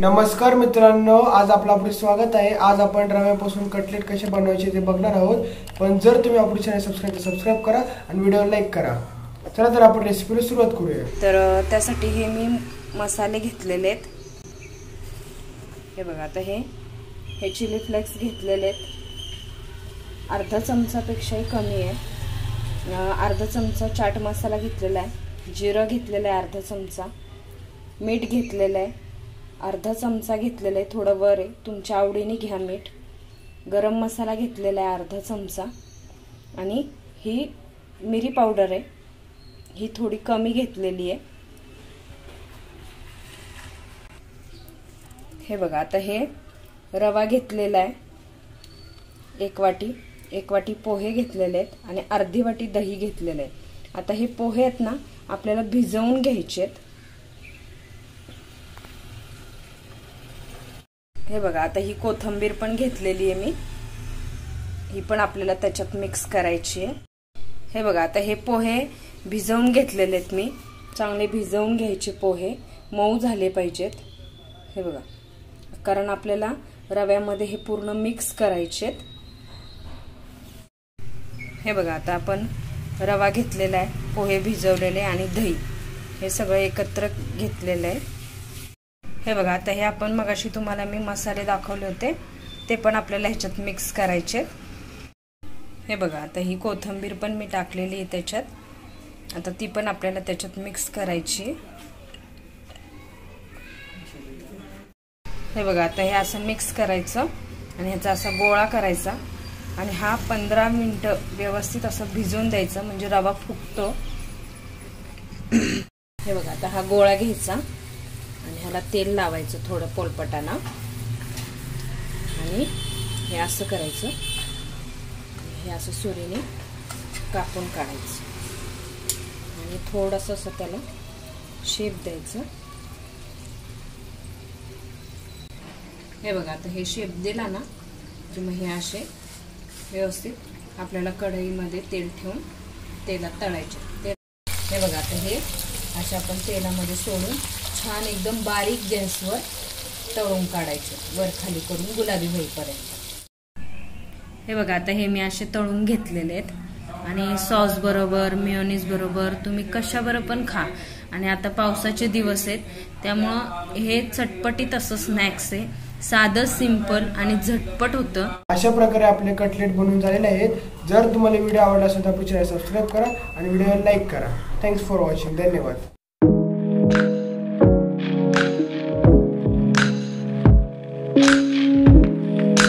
नमस्कार मित्रांनो, आज आपले स्वागत आहे। आज आपण रव्यापासून कटलेट कसे बनवायचे ते बघणार आहोत। पण जर तुम्ही आपले चॅनल सबस्क्राइब करा आणि व्हिडिओ लाईक करा। चला तर आपण रेसिपीला सुरुवात करूया। तर त्यासाठी हे मी मसाले घेतलेले आहेत। हे बघा, आता हे चिली फ्लेक्स घेतलेले आहेत, अर्धा चमचापेक्षाही कमी आहे। अर्धा चमचा चाट मसाला घेतलेला आहे, जिरा घेतलेला आहे अर्धा चमचा, मीठ घेतलेलं आहे अर्धा चमचा घेतलेला आहे, थोडं वर आहे, तुमच्या आवडीने घ्या मीठ। गरम मसाला घेतलेला आहे अर्धा चमचा आणि ही मिरी पावडर आहे, ही थोडी कमी घेतलेली आहे। हे बघा, आता हे रवा घेतलेला आहे एक वाटी पोहे घेतलेले आहेत आणि अर्धी वाटी दही घेतलेले आहे। आता हे पोहे आहेत ना, आपल्याला भिजवून घ्यायचे आहेत। हे बघा, आता ही कोथिंबीर पण घेतलेली आहे मी, ही पण आपल्याला त्याच्यात मिक्स करायची आहे। हे बघा, आता हे पोहे भिजवून घेतलेले आहेत मी, चांगले भिजवून घ्यायचे पोहे, मऊ झाले पाहिजेत। हे बघा, कारण आपल्याला रव्यामध्ये हे पूर्ण मिक्स करायचे आहेत। हे बघा, आता आपण रवा घेतलेला आहे, पोहे भिजवलेले आणि दही हे सगळं एकत्र घेतलेलं आहे। हे बघा, आता हे आपण मगाशी तुम्हाला मी मसाले दाखवले होते ते पण आपल्याला ह्याच्यात मिक्स करायचे। हे बघा, आता ही कोथिंबीर पण मी टाकलेली आहे त्याच्यात, आता ती पण आपल्याला त्याच्यात मिक्स करायची। हे बघा, आता हे असं मिक्स करायचं आणि ह्याचा असा गोळा करायचा आणि हा 15 मिनिटं व्यवस्थित असं भिजवून द्यायचा, म्हणजे रवा फुगतो। हे बघा, आता हा गोळा घ्यायचा आणि ह्याला तेल लावायचं थोडं पोलपटाना आणि हे असं करायचं, हे असं सुरीने कापून काढायचं आणि थोडंसं असं त्याला शेप द्यायचं। हे बघा, आता हे शेप दिला ना की मग हे असे व्यवस्थित आपल्याला कढईमध्ये तेल ठेवून तेलात तळायचे। हे बघा, आता हे असे आपण तेलामध्ये सोडून छान एकदम बारीक गॅसवर तळून काढायचे, वर खाली करून गुलाबी होईपर्यंत। हे बघा, आता हे मी असे तळून घेतलेले आहेत आणि सॉस बरोबर, मेयोनीज बरोबर, तुम्ही कशाबरोबर पण खा। आणि आता पावसाचे दिवस आहेत त्यामुळं हे चटपटीत असं स्नॅक्स आहे, साधं सिंपल आणि झटपट होतं। अशा प्रकारे आपले कटलेट बनवून झालेले आहेत। जर तुम्हाला व्हिडिओ आवडला असेल तर आपले चॅनल सबस्क्राइब करा आणि व्हिडिओला लाईक करा। Thanks for watching. धन्यवाद।